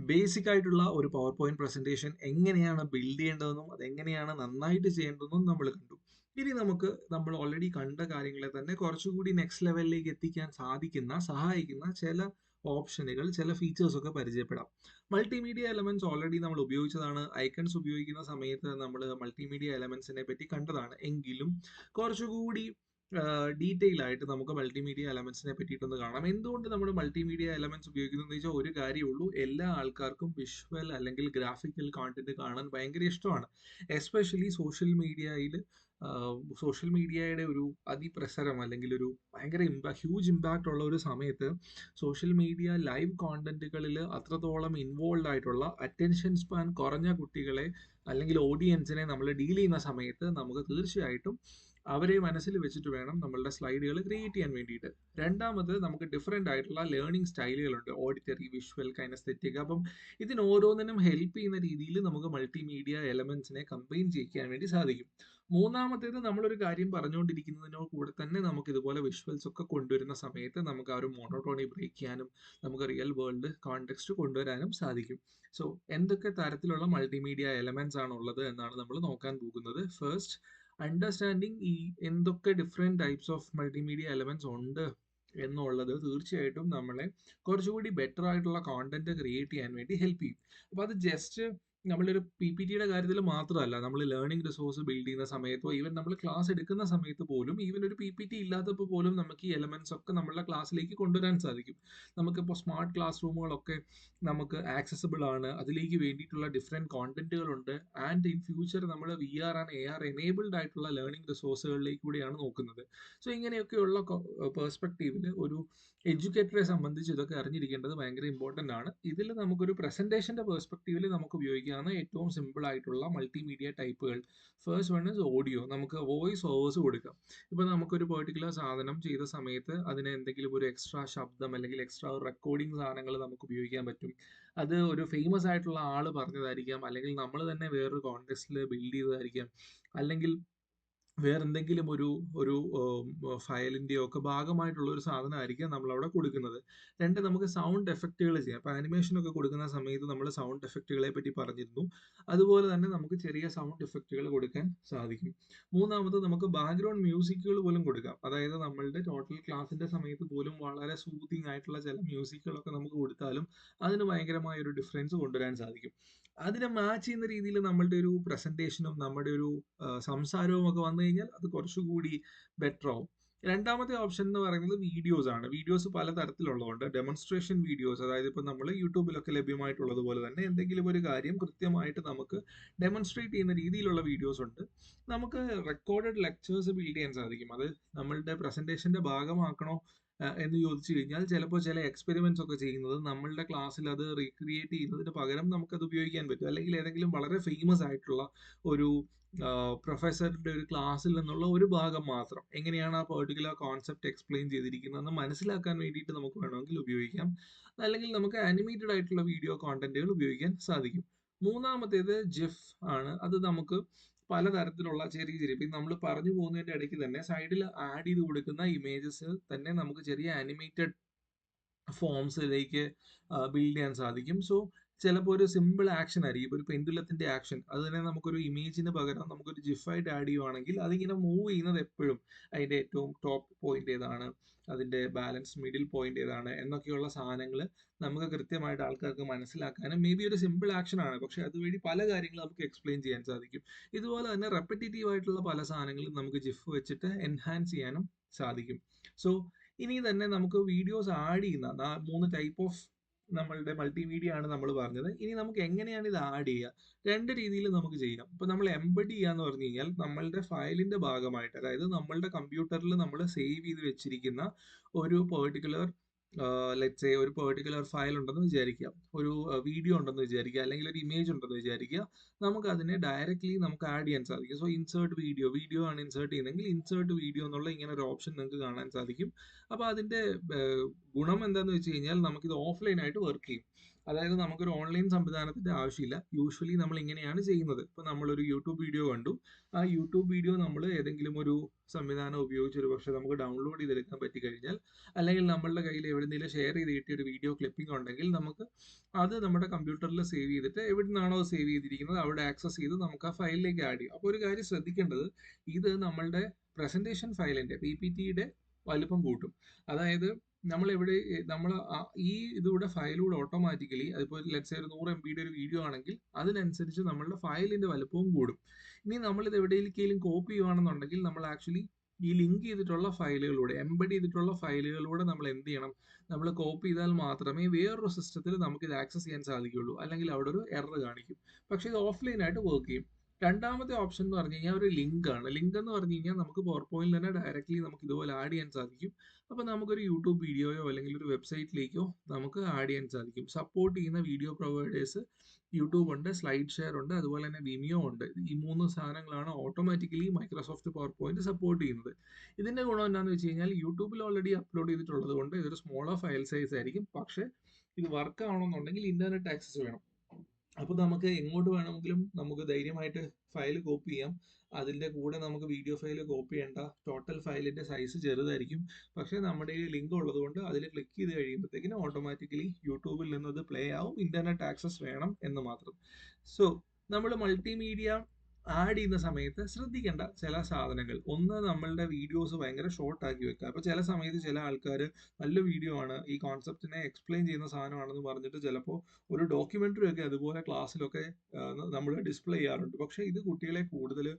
Basic ആയിട്ടുള്ള ഒരു power point presentation എങ്ങനെയാണ് ബിൽഡ് ചെയ്യേണ്ടതെന്നും അതെങ്ങനെയാണ് നന്നായിട്ട് ചെയ്യേണ്ടതെന്നും നമ്മൾ കണ്ടു. ഇനി നമുക്ക് നമ്മൾ ഓൾറെഡി കണ്ട കാര്യങ്ങളെ തന്നെ കുറച്ചുകൂടി നെക്സ്റ്റ് ലെവലിലേക്ക് എത്തിക്കാൻ സഹായിക്കുന്ന ചില ഓപ്ഷനുകൾ, ചില ഫീച്ചേഴ്സ് ഒക്കെ പരിചയപ്പെടാം. മൾട്ടിമീഡിയ എലമെന്റ്സ് ഓൾറെഡി നമ്മൾ ഉപയോഗിച്ചതാണ്. ഐക്കൺസ് ഉപയോഗിക്കുന്ന സമയത്ത് നമ്മൾ മൾട്ടിമീഡിയ എലമെന്റ്സിനെ പറ്റി കണ്ടതാണ്. എങ്കിലും കുറച്ചുകൂടി ഡീറ്റെയിൽ ആയിട്ട് നമുക്ക് മൾട്ടിമീഡിയ എലമെന്റ്സിനെ പറ്റിയിട്ടൊന്ന് കാണാം. എന്തുകൊണ്ട് നമ്മൾ മൾട്ടിമീഡിയ എലമെന്റ്സ് ഉപയോഗിക്കുന്നത് വെച്ചാൽ ഒരു കാര്യമേ ഉള്ളൂ, എല്ലാ ആൾക്കാർക്കും വിഷ്വൽ അല്ലെങ്കിൽ ഗ്രാഫിക്കൽ കോണ്ടന്റ് കാണാൻ ഭയങ്കര ഇഷ്ടമാണ്. എസ്പെഷ്യലി സോഷ്യൽ മീഡിയയുടെ ഒരു അതിപ്രസരം അല്ലെങ്കിൽ ഒരു ഭയങ്കര ഹ്യൂജ് ഇമ്പാക്റ്റ് ഉള്ള ഒരു സമയത്ത് സോഷ്യൽ മീഡിയ ലൈവ് കോണ്ടന്റുകളിൽ അത്രത്തോളം ഇൻവോൾവ് ആയിട്ടുള്ള അറ്റൻഷൻ സ്പാൻ കുറഞ്ഞ കുട്ടികളെ അല്ലെങ്കിൽ ഓഡിയൻസിനെ നമ്മൾ ഡീൽ ചെയ്യുന്ന സമയത്ത് നമുക്ക് തീർച്ചയായിട്ടും അവരെ മനസ്സിൽ വെച്ചിട്ട് വേണം നമ്മളുടെ സ്ലൈഡുകൾ ക്രിയേറ്റ് ചെയ്യാൻ വേണ്ടിയിട്ട്. രണ്ടാമത് നമുക്ക് ഡിഫറെന്റ് ആയിട്ടുള്ള ലേണിംഗ് സ്റ്റൈലുകളുണ്ട്, ഓഡിറ്ററി, വിഷ്വൽ, കൈനസ്തെറ്റിക്. അപ്പം ഇതിന് ഓരോന്നിനും ഹെൽപ്പ് ചെയ്യുന്ന രീതിയിൽ നമുക്ക് മൾട്ടിമീഡിയ എലമെന്റ്സിനെ കമ്പൈൻ ചെയ്യിക്കാൻ വേണ്ടി സാധിക്കും. മൂന്നാമത്തേത്, നമ്മളൊരു കാര്യം പറഞ്ഞുകൊണ്ടിരിക്കുന്നതിനോട് കൂടെ തന്നെ നമുക്ക് ഇതുപോലെ വിഷ്വൽസ് ഒക്കെ കൊണ്ടുവരുന്ന സമയത്ത് നമുക്ക് ആ ഒരു മോണോട്ടോണി ബ്രേക്ക് ചെയ്യാനും നമുക്ക് റിയൽ വേൾഡ് കോണ്ടെക്സ്റ്റ് കൊണ്ടുവരാനും സാധിക്കും. സോ എന്തൊക്കെ തരത്തിലുള്ള മൾട്ടിമീഡിയ എലമെന്റ്സ് ആണ് ഉള്ളത് എന്നാണ് നമ്മൾ നോക്കാൻ പോകുന്നത്. ഫസ്റ്റ്, അണ്ടർസ്റ്റാൻഡിങ് ഈ എന്തൊക്കെ different types of multimedia elements ഉണ്ട് എന്നുള്ളത് തീർച്ചയായിട്ടും നമ്മളെ കുറച്ചുകൂടി ബെറ്റർ ആയിട്ടുള്ള കോണ്ടന്റ് ക്രിയേറ്റ് ചെയ്യാൻ വേണ്ടി ഹെൽപ്പ് ചെയ്യും. അപ്പൊ അത് ജസ്റ്റ് നമ്മളൊരു പി പി ടിയുടെ കാര്യത്തിൽ മാത്രമല്ല, നമ്മൾ ലേണിംഗ് റിസോഴ്സ് ബിൽഡ് ചെയ്യുന്ന സമയത്തോ ഈവൻ നമ്മൾ ക്ലാസ് എടുക്കുന്ന സമയത്ത് പോലും, ഈവൻ ഒരു പി പി ടി ഇല്ലാത്തപ്പോൾ പോലും നമുക്ക് ഈ എലമെന്റ്സ് ഒക്കെ നമ്മളുടെ ക്ലാസ്സിലേക്ക് കൊണ്ടുവരാൻ സാധിക്കും. നമുക്കിപ്പോൾ സ്മാർട്ട് ക്ലാസ് റൂമുകളൊക്കെ നമുക്ക് ആക്സസിബിൾ ആണ്, അതിലേക്ക് വേണ്ടിയിട്ടുള്ള ഡിഫറെന്റ് കോണ്ടന്റുകളുണ്ട്. ആൻഡ് ഇൻ ഫ്യൂച്ചർ നമ്മൾ VR ആൻഡ് AR എനേബിൾഡ് ആയിട്ടുള്ള ലേണിംഗ് റിസോഴ്സുകളിലേക്ക് കൂടിയാണ് നോക്കുന്നത്. സോ ഇങ്ങനെയൊക്കെയുള്ള പേഴ്സ്പെക്റ്റീവിൽ ഒരു എഡ്യൂക്കേറ്ററെ സംബന്ധിച്ച് ഇതൊക്കെ അറിഞ്ഞിരിക്കേണ്ടത് ഭയങ്കര ഇമ്പോർട്ടന്റ് ആണ്. ഇതിൽ നമുക്കൊരു പ്രസന്റേഷന്റെ പേഴ്സ്പെക്റ്റീവിൽ നമുക്ക് ഉപയോഗിക്കാവുന്ന ഏറ്റവും സിമ്പിൾ ആയിട്ടുള്ള മൾട്ടിമീഡിയ ടൈപ്പുകൾ, ഫസ്റ്റ് വൺ ഇസ് ഓഡിയോ. നമുക്ക് വോയിസ് ഓവേഴ്സ് കൊടുക്കാം. ഇപ്പൊ നമുക്കൊരു പെർട്ടിക്കുലർ സാധനം ചെയ്ത സമയത്ത് അതിന് എന്തെങ്കിലും ഒരു എക്സ്ട്രാ ശബ്ദം അല്ലെങ്കിൽ എക്സ്ട്രാ റെക്കോർഡിംഗ് സാധനങ്ങൾ നമുക്ക് ഉപയോഗിക്കാൻ പറ്റും. അത് ഒരു ഫേമസ് ആയിട്ടുള്ള ആള് പറഞ്ഞതായിരിക്കാം, അല്ലെങ്കിൽ നമ്മൾ തന്നെ വേറൊരു കോണ്ടെക്സ്റ്റിൽ ബിൽഡ് ചെയ്തതായിരിക്കാം, അല്ലെങ്കിൽ വേറെന്തെങ്കിലും ഒരു ഒരു ഫയലിന്റെയോ ഒക്കെ ഭാഗമായിട്ടുള്ള ഒരു സാധനമായിരിക്കും നമ്മൾ അവിടെ കൊടുക്കുന്നത്. രണ്ട്, നമുക്ക് സൗണ്ട് എഫക്റ്റുകൾ ചെയ്യാം. അപ്പൊ ആനിമേഷൻ ഒക്കെ കൊടുക്കുന്ന സമയത്ത് നമ്മൾ സൗണ്ട് എഫക്റ്റുകളെ പറ്റി പറഞ്ഞിരുന്നു. അതുപോലെ തന്നെ നമുക്ക് ചെറിയ സൗണ്ട് എഫക്റ്റുകൾ കൊടുക്കാൻ സാധിക്കും. മൂന്നാമത്, നമുക്ക് ബാക്ക്ഗ്രൗണ്ട് മ്യൂസിക്കുകൾ പോലും കൊടുക്കാം. അതായത് നമ്മളുടെ ടോട്ടൽ ക്ലാസിന്റെ സമയത്ത് പോലും വളരെ സൂത്തിങ് ആയിട്ടുള്ള ചില മ്യൂസിക്കുകളൊക്കെ നമുക്ക് കൊടുത്താലും അതിന് ഭയങ്കരമായ ഒരു ഡിഫറൻസ് കൊണ്ടുവരാൻ സാധിക്കും. അതിനെ മാച്ച് ചെയ്യുന്ന രീതിയിൽ നമ്മളുടെ ഒരു പ്രസന്റേഷനും നമ്മുടെ ഒരു സംസാരവും ഒക്കെ വന്നു കഴിഞ്ഞാൽ അത് കുറച്ചുകൂടി ബെറ്റർ ആവും. രണ്ടാമത്തെ ഓപ്ഷൻ എന്ന് പറയുന്നത് വീഡിയോസ് ആണ്. വീഡിയോസ് പലതരത്തിലുള്ളതുണ്ട്. ഡെമോൺസ്ട്രേഷൻ വീഡിയോസ്, അതായത് ഇപ്പൊ നമ്മൾ യൂട്യൂബിലൊക്കെ ലഭ്യമായിട്ടുള്ളത് പോലെ തന്നെ എന്തെങ്കിലും ഒരു കാര്യം കൃത്യമായിട്ട് നമുക്ക് ഡെമോൺസ്ട്രേറ്റ് ചെയ്യുന്ന രീതിയിലുള്ള വീഡിയോസ് ഉണ്ട്. നമുക്ക് റെക്കോർഡഡ് ലെക്ചേഴ്സ് ബിൽഡ് ചെയ്യാൻ സാധിക്കും. അത് നമ്മളുടെ പ്രസന്റേഷന്റെ ഭാഗമാക്കണോ എന്ന് ചോദിച്ചു കഴിഞ്ഞാൽ, ചിലപ്പോൾ ചില എക്സ്പെരിമെന്റ്സ് ഒക്കെ ചെയ്യുന്നത് നമ്മളുടെ ക്ലാസ്സിൽ അത് റീക്രിയേറ്റ് ചെയ്യുന്നതിന് പകരം നമുക്കത് ഉപയോഗിക്കാൻ പറ്റും. അല്ലെങ്കിൽ ഏതെങ്കിലും വളരെ ഫേമസ് ആയിട്ടുള്ള ഒരു പ്രൊഫസറിന്റെ ഒരു ക്ലാസ്സിൽ നിന്നുള്ള ഒരു ഭാഗം മാത്രം എങ്ങനെയാണ് ആ പെർട്ടിക്കുലർ കോൺസെപ്റ്റ് എക്സ്പ്ലെയിൻ ചെയ്തിരിക്കുന്നതെന്ന് മനസ്സിലാക്കാൻ വേണ്ടിയിട്ട് നമുക്ക് വേണമെങ്കിൽ ഉപയോഗിക്കാം. അല്ലെങ്കിൽ നമുക്ക് ആനിമേറ്റഡ് ആയിട്ടുള്ള വീഡിയോ കോണ്ടന്റുകൾ ഉപയോഗിക്കാൻ സാധിക്കും. മൂന്നാമത്തേത് ജിഫ് ആണ്. അത് നമുക്ക് പലതരത്തിലുള്ള ചെറിയ ചെറിയ, ഇപ്പം നമ്മൾ പറഞ്ഞു പോകുന്നതിന്റെ ഇടയ്ക്ക് തന്നെ സൈഡിൽ ആഡ് ചെയ്ത് കൊടുക്കുന്ന ഇമേജസ് തന്നെ നമുക്ക് ചെറിയ ആനിമേറ്റഡ് ഫോംസിലേക്ക് ബിൽഡ് ചെയ്യാൻ സാധിക്കും. സോ ചിലപ്പോൾ ഒരു സിമ്പിൾ ആക്ഷൻ ആയിരിക്കും, ഒരു പെൻഡുലത്തിന്റെ ആക്ഷൻ, അത് തന്നെ നമുക്കൊരു ഇമേജിന് പകരം നമുക്കൊരു ജിഫായിട്ട് ആഡ് ചെയ്യുവാണെങ്കിൽ അതിങ്ങനെ മൂവ് ചെയ്യുന്നത് എപ്പോഴും അതിന്റെ ഏറ്റവും ടോപ്പ് പോയിന്റ് ഏതാണ്, അതിന്റെ ബാലൻസ് മിഡിൽ പോയിന്റ് ഏതാണ് എന്നൊക്കെയുള്ള സാധനങ്ങൾ നമുക്ക് കൃത്യമായിട്ട് ആൾക്കാർക്ക് മനസ്സിലാക്കാനും, മേ ബി ഒരു സിമ്പിൾ ആക്ഷൻ ആണ് പക്ഷെ അതുവഴി പല കാര്യങ്ങളും നമുക്ക് എക്സ്പ്ലെയിൻ ചെയ്യാൻ സാധിക്കും. ഇതുപോലെ തന്നെ റെപ്പറ്റേറ്റീവ് ആയിട്ടുള്ള പല സാധനങ്ങളും നമുക്ക് ജിഫ് വെച്ചിട്ട് എൻഹാൻസ് ചെയ്യാനും സാധിക്കും. സോ ഇനി തന്നെ നമുക്ക് വീഡിയോസ് ആഡ് ചെയ്യുന്ന മൂന്ന് ടൈപ്പ് ഓഫ് നമ്മളുടെ മൾട്ടിമീഡിയ ആണ് നമ്മൾ പറഞ്ഞത്. ഇനി നമുക്ക് എങ്ങനെയാണ് ഇത് ആഡ് ചെയ്യുക? രണ്ട് രീതിയിൽ നമുക്ക് ചെയ്യാം. ഇപ്പൊ നമ്മൾ എംബഡ് ചെയ്യാന്ന് പറഞ്ഞു കഴിഞ്ഞാൽ നമ്മളുടെ ഫയലിന്റെ ഭാഗമായിട്ട്, അതായത് നമ്മളുടെ കമ്പ്യൂട്ടറിൽ നമ്മൾ സേവ് ചെയ്ത് വെച്ചിരിക്കുന്ന ഒരു പെർട്ടിക്കുലർ ലെറ്റ്സ് ഒരു പെർട്ടിക്കുലർ ഫയൽ ഉണ്ടെന്ന് വിചാരിക്കുക, ഒരു വീഡിയോ ഉണ്ടെന്ന് വിചാരിക്കുക, അല്ലെങ്കിൽ ഒരു ഇമേജ് ഉണ്ടെന്ന് വിചാരിക്കുക. നമുക്ക് അതിനെ ഡയറക്ട്ലി നമുക്ക് ആഡ് ചെയ്യാൻ സാധിക്കും. സോ ഇൻസേർട്ട് വീഡിയോ ആണ് ഇൻസേർട്ട് ചെയ്യുന്നതെങ്കിൽ ഇൻസേർട്ട് വീഡിയോ എന്നുള്ള ഇങ്ങനെ ഒരു ഓപ്ഷൻ നിങ്ങൾക്ക് കാണാൻ സാധിക്കും. അപ്പൊ അതിന്റെ ഗുണം എന്താന്ന് വെച്ച് കഴിഞ്ഞാൽ നമുക്കിത് ഓഫ്ലൈൻ ആയിട്ട് വർക്ക് ചെയ്യും. അതായത് നമുക്കൊരു ഓൺലൈൻ സംവിധാനത്തിന്റെ ആവശ്യമില്ല. യൂഷ്വലി നമ്മൾ ഇങ്ങനെയാണ് ചെയ്യുന്നത്. ഇപ്പൊ നമ്മളൊരു യൂട്യൂബ് വീഡിയോ കണ്ടു. ആ യൂട്യൂബ് വീഡിയോ നമ്മൾ ഏതെങ്കിലും ഒരു സംവിധാനം ഉപയോഗിച്ച് ഒരു പക്ഷെ നമുക്ക് ഡൗൺലോഡ് ചെയ്തെടുക്കാൻ പറ്റി കഴിഞ്ഞാൽ, അല്ലെങ്കിൽ നമ്മളുടെ കയ്യിൽ എവിടെയെങ്കിലും ഷെയർ ചെയ്ത് കിട്ടിയ ഒരു വീഡിയോ ക്ലിപ്പിംഗ് ഉണ്ടെങ്കിൽ നമുക്ക് അത് നമ്മുടെ കമ്പ്യൂട്ടറിൽ സേവ് ചെയ്തിട്ട് എവിടെ നിന്നാണോ സേവ് ചെയ്തിരിക്കുന്നത് അവിടെ ആക്സസ് ചെയ്ത് നമുക്ക് ആ ഫയലിലേക്ക് ആഡ് ചെയ്യും. അപ്പോൾ ഒരു കാര്യം ശ്രദ്ധിക്കേണ്ടത്, ഇത് നമ്മളുടെ പ്രസന്റേഷൻ ഫയലിന്റെ PPTയുടെ വലുപ്പം കൂട്ടും. അതായത് നമ്മൾ എവിടെ നമ്മൾ ഈ ഇതിലൂടെ ഫയലിലൂടെ ഓട്ടോമാറ്റിക്കലി അതിപ്പോൾ ലെറ്റ്സ് ഒരു 100 MB ഒരു വീഡിയോ ആണെങ്കിൽ അതിനനുസരിച്ച് നമ്മളുടെ ഫയലിന്റെ വലുപ്പവും കൂടും. ഇനി നമ്മൾ ഇത് എവിടെയെങ്കിലും കോപ്പി ചെയ്യുകയാണെന്നുണ്ടെങ്കിൽ നമ്മൾ ആക്ച്വലി ഈ ലിങ്ക് ചെയ്തിട്ടുള്ള ഫയലുകളിലൂടെ എംബഡ് ചെയ്തിട്ടുള്ള ഫയലുകളിലൂടെ നമ്മൾ എന്ത് ചെയ്യണം, നമ്മൾ കോപ്പി ചെയ്താൽ മാത്രമേ വേറൊരു സിസ്റ്റത്തിൽ നമുക്ക് ഇത് ആക്സസ് ചെയ്യാൻ സാധിക്കുകയുള്ളൂ. അല്ലെങ്കിൽ അവിടെ ഒരു എറർ കാണിക്കും. പക്ഷേ ഇത് ഓഫ്ലൈൻ ആയിട്ട് വർക്ക് ചെയ്യും. രണ്ടാമത്തെ ഓപ്ഷൻ എന്ന് പറഞ്ഞു കഴിഞ്ഞാൽ ഒരു ലിങ്ക് ആണ്. ലിങ്ക് എന്ന് പറഞ്ഞു കഴിഞ്ഞാൽ നമുക്ക് പവർ പോയിന്റിൽ തന്നെ ഡയറക്റ്റ്ലി നമുക്ക് ഇതുപോലെ ആഡ് ചെയ്യാൻ സാധിക്കും. അപ്പോൾ നമുക്കൊരു യൂട്യൂബ് വീഡിയോയോ അല്ലെങ്കിൽ ഒരു വെബ്സൈറ്റിലേക്കോ നമുക്ക് ആഡ് ചെയ്യാൻ സാധിക്കും. സപ്പോർട്ട് ചെയ്യുന്ന വീഡിയോ പ്രൊവൈഡേഴ്സ് യൂട്യൂബ് ഉണ്ട്, സ്ലൈഡ് ഷെയർ ഉണ്ട്, അതുപോലെ തന്നെ വിമിയോ ഉണ്ട്. ഈ 3 സാധനങ്ങളാണ് automatically Microsoft power point support ചെയ്യുന്നത്. ഇതിന്റെ ഗുണം എന്താണെന്ന് വെച്ച് കഴിഞ്ഞാൽ യൂട്യൂബിൽ ഓൾറെഡി അപ്ലോഡ് ചെയ്തിട്ടുള്ളത് കൊണ്ട് ഇതൊരു സ്മോളർ ഫയൽ സൈസ് ആയിരിക്കും. പക്ഷേ ഇത് വർക്ക് ആവണമെന്നുണ്ടെങ്കിൽ ഇന്റർനെറ്റ് ആക്സസ് വേണം. അപ്പോൾ നമുക്ക് എങ്ങോട്ട് വേണമെങ്കിലും നമുക്ക് ധൈര്യമായിട്ട് ഫയൽ കോപ്പി ചെയ്യാം. അതിൻ്റെ കൂടെ നമുക്ക് വീഡിയോ ഫയൽ കോപ്പി ചെയ്യേണ്ട, ടോട്ടൽ ഫയലിന്റെ സൈസ് ചെറുതായിരിക്കും. പക്ഷേ നമ്മുടെ ഈ ലിങ്ക് ഉള്ളത് കൊണ്ട് അതിൽ ക്ലിക്ക് ചെയ്ത് കഴിയുമ്പോഴത്തേക്കിനും ഓട്ടോമാറ്റിക്കലി യൂട്യൂബിൽ നിന്ന് അത് പ്ലേ ആവും. ഇന്റർനെറ്റ് ആക്സസ് വേണം എന്ന് മാത്രം. സോ നമ്മൾ മൾട്ടിമീഡിയ ആഡ് ചെയ്യുന്ന സമയത്ത് ശ്രദ്ധിക്കേണ്ട ചില സാധനങ്ങൾ, ഒന്ന് നമ്മളുടെ വീഡിയോസ് ഭയങ്കര ഷോർട്ട് ആക്കി വെക്കുക. അപ്പോൾ ചില സമയത്ത് ചില ആൾക്കാർ നല്ല വീഡിയോ ആണ്, ഈ കോൺസെപ്റ്റിനെ എക്സ്പ്ലെയിൻ ചെയ്യുന്ന സാധനമാണെന്ന് പറഞ്ഞിട്ട് ചിലപ്പോൾ ഒരു ഡോക്യുമെന്ററി ഒക്കെ അതുപോലെ ക്ലാസ്സിലൊക്കെ നമ്മൾ ഡിസ്പ്ലേ ചെയ്യാറുണ്ട്. പക്ഷേ ഇത് കുട്ടികളെ കൂടുതൽ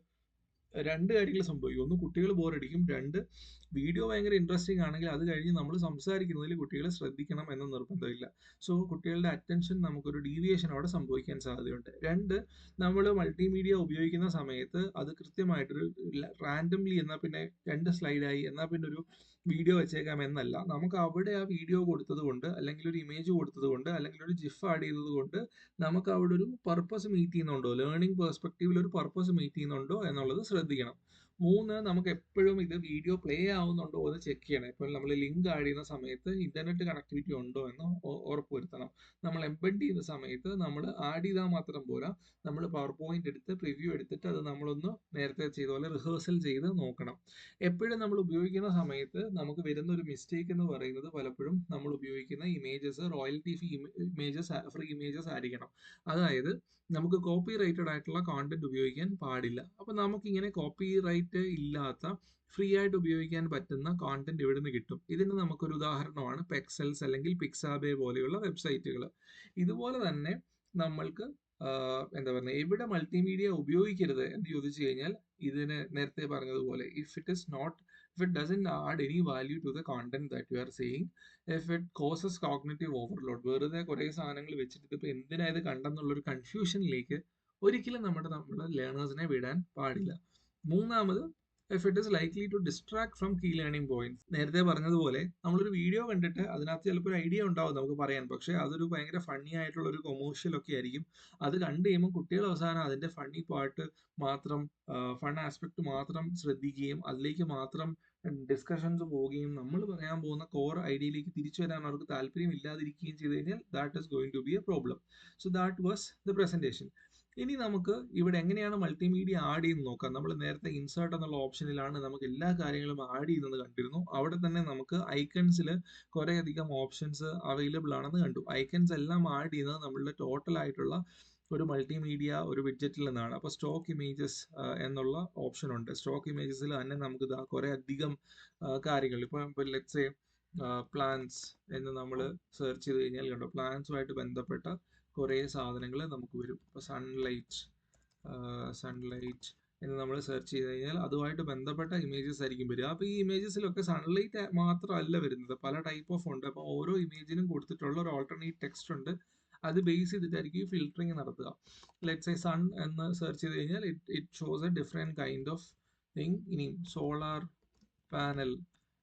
രണ്ട് കാര്യങ്ങൾ സംഭവിക്കും. ഒന്ന്, കുട്ടികൾ ബോറടിക്കും. രണ്ട്, വീഡിയോ ഭയങ്കര ഇൻട്രസ്റ്റിംഗ് ആണെങ്കിൽ അത് കഴിഞ്ഞ് നമ്മൾ സംസാരിക്കുന്നതിൽ കുട്ടികൾ ശ്രദ്ധിക്കണം എന്ന് നിർബന്ധമില്ല. സോ കുട്ടികളുടെ അറ്റൻഷൻ നമുക്കൊരു ഡീവിയേഷൻ അവിടെ സംഭവിക്കാൻ സാധ്യതയുണ്ട്. രണ്ട്, നമ്മൾ മൾട്ടിമീഡിയ ഉപയോഗിക്കുന്ന സമയത്ത് അത് കൃത്യമായിട്ടൊരു റാൻഡംലി എന്നാൽ പിന്നെ 2 സ്ലൈഡായി എന്നാൽ പിന്നെ ഒരു വീഡിയോ വെച്ചേക്കാം എന്നല്ല. നമുക്ക് അവിടെ ആ വീഡിയോ കൊടുത്തത് കൊണ്ട്, അല്ലെങ്കിൽ ഒരു ഇമേജ് കൊടുത്തത് കൊണ്ട്, അല്ലെങ്കിൽ ഒരു ജിഫ് ആഡ് ചെയ്തത് കൊണ്ട് നമുക്ക് അവിടെ ഒരു പർപ്പസ് മീറ്റ് ചെയ്യുന്നുണ്ടോ, ലേണിംഗ് പെർസ്പെക്റ്റീവിൽ ഒരു പർപ്പസ് മീറ്റ് ചെയ്യുന്നുണ്ടോ എന്നുള്ളത് ശ്രദ്ധിക്കണം. 3, നമുക്ക് എപ്പോഴും ഇത് വീഡിയോ പ്ലേ ആവുന്നുണ്ടോ എന്ന് ചെക്ക് ചെയ്യണം. ഇപ്പോൾ നമ്മൾ ലിങ്ക് ആഡ് ചെയ്യുന്ന സമയത്ത് ഇന്റർനെറ്റ് കണക്ടിവിറ്റി ഉണ്ടോ എന്ന് ഉറപ്പുവരുത്തണം. നമ്മൾ എംബഡ് ചെയ്യുന്ന സമയത്ത് നമ്മൾ ആഡ് ചെയ്താൽ മാത്രം പോരാ, നമ്മൾ പവർ പോയിന്റ് എടുത്ത് പ്രിവ്യൂ എടുത്തിട്ട് അത് നമ്മളൊന്ന് നേരത്തെ ചെയ്ത പോലെ റിഹേഴ്സൽ ചെയ്ത് നോക്കണം. എപ്പോഴും നമ്മൾ ഉപയോഗിക്കുന്ന സമയത്ത് നമുക്ക് വരുന്ന ഒരു മിസ്റ്റേക്ക് എന്ന് പറയുന്നത്, പലപ്പോഴും നമ്മൾ ഉപയോഗിക്കുന്ന ഇമേജസ് റോയൽറ്റി ഫ്രീ ഇമേജസ് ആയിരിക്കണം. അതായത് നമുക്ക് കോപ്പി റൈറ്റഡ് ആയിട്ടുള്ള കോണ്ടന്റ് ഉപയോഗിക്കാൻ പാടില്ല. അപ്പൊ നമുക്ക് ഇങ്ങനെ കോപ്പി റൈറ്റ് ഇല്ലാത്ത ഫ്രീ ആയിട്ട് ഉപയോഗിക്കാൻ പറ്റുന്ന കോണ്ടന്റ് എവിടെ നിന്ന് കിട്ടും? ഇതിന് നമുക്കൊരു ഉദാഹരണമാണ് പെക്സൽസ് അല്ലെങ്കിൽ പിക്സാബേ പോലെയുള്ള വെബ്സൈറ്റുകൾ. ഇതുപോലെ തന്നെ നമ്മൾക്ക് എന്താ പറയുക, എവിടെ മൾട്ടിമീഡിയ ഉപയോഗിക്കരുത് എന്ന് ചോദിച്ചു കഴിഞ്ഞാൽ, ഇതിന് നേരത്തെ പറഞ്ഞതുപോലെ if it doesn't add any value to the content that you are saying, if it causes cognitive overload, വെറുതെ കുറെ സാധനങ്ങൾ വെച്ചിട്ട് ഇതിപ്പോൾ എന്തിനാ ഇത് കണ്ടെന്നുള്ളൊരു കൺഫ്യൂഷനിലേക്ക് ഒരിക്കലും നമ്മുടെ ലേണേഴ്സിനെ വിടാൻ പാടില്ല. മൂന്നാമത്, if it is likely to distract from key learning points. നേരത്തെ പറഞ്ഞതുപോലെ നമ്മളൊരു വീഡിയോ കണ്ടിട്ട് അതിനകത്ത് ചിലപ്പോൾ ഒരു ഐഡിയ ഉണ്ടാവും നമുക്ക് പറയാൻ, പക്ഷേ അതൊരു ഭയങ്കര ഫണ്ണി ആയിട്ടുള്ള ഒരു കൊമേഴ്ഷ്യൽ ഒക്കെ ആയിരിക്കും. അത് കണ്ടു കഴിയുമ്പോൾ കുട്ടികൾ അവസാനം അതിന്റെ ഫണ്ണി പാർട്ട് മാത്രം, ഫൺ ആസ്പെക്ട് മാത്രം ശ്രദ്ധിക്കുകയും അതിലേക്ക് മാത്രം ഡിസ്കഷൻസ് പോവുകയും നമ്മൾ പറയാൻ പോകുന്ന കോർ ഐഡിയയിലേക്ക് തിരിച്ചു വരാൻ അവർക്ക് താല്പര്യം ഇല്ലാതിരിക്കുകയും ചെയ്ത് കഴിഞ്ഞാൽ that is going to be a problem. So that was the presentation. ഇനി നമുക്ക് ഇവിടെ എങ്ങനെയാണ് മൾട്ടിമീഡിയ ആഡ് ചെയ്യുന്നത് നോക്കാം. നമ്മൾ നേരത്തെ ഇൻസേർട്ട് എന്നുള്ള ഓപ്ഷനിലാണ് നമുക്ക് എല്ലാ കാര്യങ്ങളും ആഡ് ചെയ്യുന്നത് കണ്ടിരുന്നു. അവിടെ തന്നെ നമുക്ക് ഐക്കൺസിൽ കുറെ അധികം ഓപ്ഷൻസ് അവൈലബിൾ ആണെന്ന് കണ്ടു. ഐക്കൺസ് എല്ലാം ആഡ് ചെയ്യുന്നത് നമ്മളുടെ ടോട്ടൽ ആയിട്ടുള്ള ഒരു മൾട്ടിമീഡിയ ഒരു വിഡ്ജറ്റിൽ നിന്നാണ്. അപ്പോൾ സ്റ്റോക്ക് ഇമേജസ് എന്നുള്ള ഓപ്ഷൻ ഉണ്ട്. സ്റ്റോക്ക് ഇമേജസിൽ തന്നെ നമുക്ക് കുറെ അധികം കാര്യങ്ങൾ, ഇപ്പോൾ ലെറ്റ്സ് സേ പ്ലാൻസ് എന്ന് നമ്മൾ സെർച്ച് ചെയ്ത് കഴിഞ്ഞാൽ കണ്ടോ, പ്ലാൻസുമായിട്ട് ബന്ധപ്പെട്ട കുറേ സാധനങ്ങൾ നമുക്ക് വരും. ഇപ്പോൾ സൺലൈറ്റ് എന്ന് നമ്മൾ സെർച്ച് ചെയ്ത് കഴിഞ്ഞാൽ അതുമായിട്ട് ബന്ധപ്പെട്ട ഇമേജസ് ആയിരിക്കും വരിക. അപ്പോൾ ഈ ഇമേജസിലൊക്കെ സൺലൈറ്റ് മാത്രമല്ല വരുന്നത്, പല ടൈപ്പ് ഓഫ് ഉണ്ട്. അപ്പോൾ ഓരോ ഇമേജിനും കൊടുത്തിട്ടുള്ള ഒരു ഓൾട്ടർനേറ്റ് ടെക്സ്റ്റ് ഉണ്ട്. അത് ബേസ് ചെയ്തിട്ടായിരിക്കും ഫിൽറ്ററിങ് നടത്തുക. ലെറ്റ്സ് സേ സൺ എന്ന് സെർച്ച് ചെയ്ത് കഴിഞ്ഞാൽ it shows a different kind of thing. ഇനി സോളാർ പാനൽ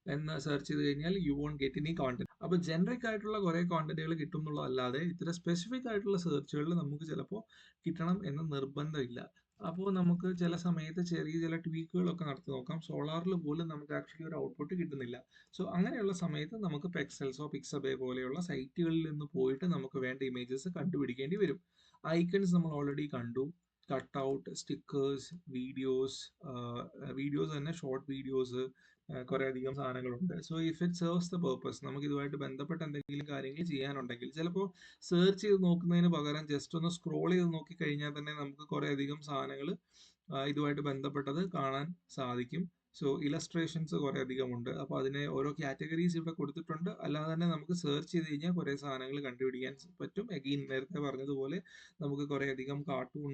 എന്ന് സെർച്ച് ചെയ്ത് കഴിഞ്ഞാൽ you won't get any content. അപ്പോൾ ജനറിക് ആയിട്ടുള്ള കുറേ കോണ്ടന്റുകൾ കിട്ടും എന്നുള്ളതല്ലാതെ ഇത്ര സ്പെസിഫിക് ആയിട്ടുള്ള സെർച്ചുകളിൽ നമുക്ക് ചിലപ്പോൾ കിട്ടണം എന്ന് നിർബന്ധമില്ല. അപ്പോൾ നമുക്ക് ചില സമയത്ത് ചെറിയ ചില ട്വീക്കുകളൊക്കെ നടത്തി നോക്കാം. സോളാറിൽ പോലും നമുക്ക് ആക്ച്വലി ഒരു ഔട്ട്പുട്ട് കിട്ടുന്നില്ല. സോ അങ്ങനെയുള്ള സമയത്ത് നമുക്ക് പെക്സൽസോ പിക്സബേ പോലെയുള്ള സൈറ്റുകളിൽ നിന്ന് പോയിട്ട് നമുക്ക് വേണ്ട ഇമേജസ് കണ്ടുപിടിക്കേണ്ടി വരും. ഐക്കൺസ് നമ്മൾ ഓൾറെഡി കണ്ടു. Cut out, stickers, videos, videos തന്നെ ഷോർട്ട് വീഡിയോസ്, കുറെ അധികം സാധനങ്ങളുണ്ട്. So if it serves the purpose, നമുക്ക് ഇതുമായിട്ട് ബന്ധപ്പെട്ട എന്തെങ്കിലും കാര്യങ്ങൾ ചെയ്യാനുണ്ടെങ്കിൽ ചിലപ്പോൾ സെർച്ച് ചെയ്ത് നോക്കുന്നതിന് പകരം ജസ്റ്റ് ഒന്ന് സ്ക്രോൾ ചെയ്ത് നോക്കി കഴിഞ്ഞാൽ തന്നെ നമുക്ക് കുറെ അധികം സാധനങ്ങൾ ഇതുമായിട്ട് ബന്ധപ്പെട്ടത് കാണാൻ സാധിക്കും. സോ ഇലസ്ട്രേഷൻസ് കുറെ അധികം ഉണ്ട്. അപ്പോൾ അതിനെ ഓരോ കാറ്റഗറീസ് ഇവിടെ കൊടുത്തിട്ടുണ്ട്. അല്ലാതെ തന്നെ നമുക്ക് സെർച്ച് ചെയ്ത് കഴിഞ്ഞാൽ കുറെ സാധനങ്ങൾ കണ്ടുപിടിക്കാൻ പറ്റും. അഗെയിൻ നേരത്തെ പറഞ്ഞതുപോലെ നമുക്ക് കുറെ അധികം കാർട്ടൂൺ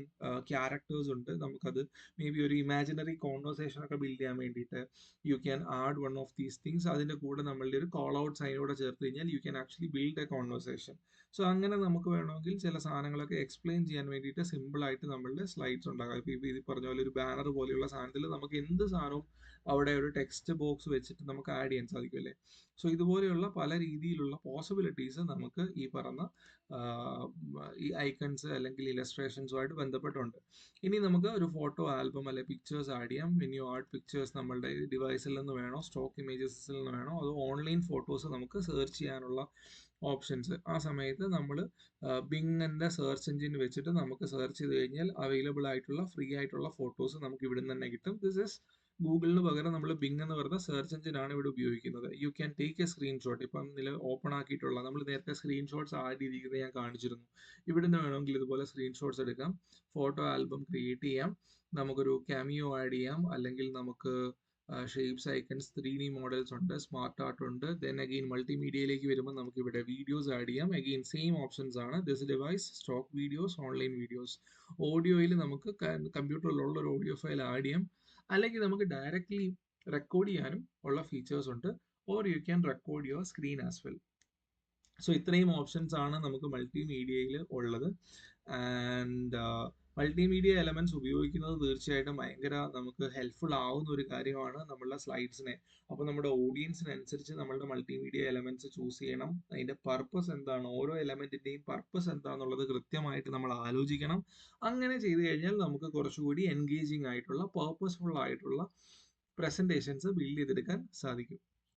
ക്യാരക്ടേഴ്സ് ഉണ്ട്. നമുക്കത് മേ ബി ഒരു ഇമാജിനറി കോൺവെർസേഷൻ ഒക്കെ ബിൽഡ് ചെയ്യാൻ വേണ്ടിയിട്ട് you can add one of these things. അതിന്റെ കൂടെ നമ്മളുടെ ഒരു കോൾ ഔട്ട് സൈനോടെ ചേർത്ത് കഴിഞ്ഞാൽ you can actually build A conversation. So അങ്ങനെ നമുക്ക് വേണമെങ്കിൽ ചില സാധനങ്ങളൊക്കെ എക്സ്പ്ലെയിൻ ചെയ്യാൻ വേണ്ടിയിട്ട് സിമ്പിൾ ആയിട്ട് നമ്മളുടെ സ്ലൈഡ്സ് ഉണ്ടാകാം. ഇപ്പൊ ഇത് പറഞ്ഞ പോലെ ഒരു ബാനർ പോലെയുള്ള സാധനത്തിൽ നമുക്ക് എന്ത് സാധനവും അവിടെ ഒരു ടെക്സ്റ്റ് ബോക്സ് വെച്ചിട്ട് നമുക്ക് ആഡ് ചെയ്യാൻ സാധിക്കും അല്ലേ. സോ ഇതുപോലെയുള്ള പല രീതിയിലുള്ള പോസിബിലിറ്റീസ് നമുക്ക് ഈ പറഞ്ഞ ഈ ഐക്കൺസ് അല്ലെങ്കിൽ ഇലസ്ട്രേഷൻസുമായിട്ട് ബന്ധപ്പെട്ടുണ്ട്. ഇനി നമുക്ക് ഒരു ഫോട്ടോ ആൽബം അല്ലെ പിക്ചേഴ്സ് ആഡ് ചെയ്യാം. വെൻ യു ആഡ് പിക്ചേഴ്സ് നമ്മളുടെ ഡിവൈസിൽ നിന്ന് വേണോ, സ്റ്റോക്ക് ഇമേജസിൽ നിന്ന് വേണോ, അതോ ഓൺലൈൻ ഫോട്ടോസ് നമുക്ക് സെർച്ച് ചെയ്യാനുള്ള ഓപ്ഷൻസ്. ആ സമയത്ത് നമ്മൾ ബിങ്ങിന്റെ സെർച്ച് എഞ്ചിൻ വെച്ചിട്ട് നമുക്ക് സെർച്ച് ചെയ്ത് കഴിഞ്ഞാൽ അവൈലബിൾ ആയിട്ടുള്ള ഫ്രീ ആയിട്ടുള്ള ഫോട്ടോസ് നമുക്ക് ഇവിടെ നിന്ന് തന്നെ കിട്ടും. ദിസ് ഇസ് ഗൂഗിളിന് പകരം നമ്മൾ ബിങ് എന്ന് പറയുന്ന സെർച്ച് എഞ്ചിൻ ആണ് ഇവിടെ ഉപയോഗിക്കുന്നത്. You can take A screenshot. ഇപ്പം ഓപ്പൺ ആക്കിയിട്ടുള്ള നമ്മൾ നേരത്തെ സ്ക്രീൻഷോട്ട്സ് ആഡ് ചെയ്തിരിക്കുന്നത് ഞാൻ കാണിച്ചിരുന്നു. ഇവിടുന്ന് വേണമെങ്കിൽ ഇതുപോലെ സ്ക്രീൻഷോട്ട്സ് എടുക്കാം. ഫോട്ടോ ആൽബം ക്രിയേറ്റ് ചെയ്യാം. നമുക്കൊരു ക്യാമിയോ ആഡ് ചെയ്യാം. അല്ലെങ്കിൽ നമുക്ക് ഷേപ്സ്, ഐക്കൺസ്, 3D മോഡൽസ് ഉണ്ട്, സ്മാർട്ട് ആർട്ട് ഉണ്ട്. ദെൻ അഗെയിൻ മൾട്ടിമീഡിയയിലേക്ക് വരുമ്പോൾ നമുക്ക് ഇവിടെ വീഡിയോസ് ആഡ് ചെയ്യാം. അഗെയിൻ സെയിം ഓപ്ഷൻസ് ആണ്. This device, stock videos, online videos. ഓഡിയോയിൽ നമുക്ക് കമ്പ്യൂട്ടറിലുള്ള ഒരു ഓഡിയോ ഫയൽ ആഡ് ചെയ്യാം. അല്ലെങ്കിൽ നമുക്ക് ഡയറക്റ്റ്ലി റെക്കോർഡ് ചെയ്യാനും ഉള്ള ഫീച്ചേഴ്സ് ഉണ്ട്. Or you can record your screen as well. So ഇത്രയും ഓപ്ഷൻസ് ആണ് നമുക്ക് മൾട്ടിമീഡിയയിൽ ഉള്ളത്. ആൻഡ് മൾട്ടിമീഡിയ എലമെന്റ്സ് ഉപയോഗിക്കുന്നത് തീർച്ചയായിട്ടും ഭയങ്കര നമുക്ക് ഹെൽപ്ഫുൾ ആവുന്ന ഒരു കാര്യമാണ് നമ്മളുടെ സ്ലൈഡ്സിനെ. അപ്പോൾ നമ്മുടെ ഓഡിയൻസിനനുസരിച്ച് നമ്മളുടെ മൾട്ടിമീഡിയ എലമെന്റ്സ് ചൂസ് ചെയ്യണം. അതിന്റെ പർപ്പസ് എന്താണ്, ഓരോ എലമെന്റിന്റെയും പർപ്പസ് എന്താണെന്നുള്ളത് കൃത്യമായിട്ട് നമ്മൾ ആലോചിക്കണം. അങ്ങനെ ചെയ്തു കഴിഞ്ഞാൽ നമുക്ക് കുറച്ചുകൂടി എൻഗേജിങ് ആയിട്ടുള്ള, പർപ്പസ്ഫുൾ ആയിട്ടുള്ള പ്രസന്റേഷൻസ് ബിൽഡ് ചെയ്തെടുക്കാൻ സാധിക്കും.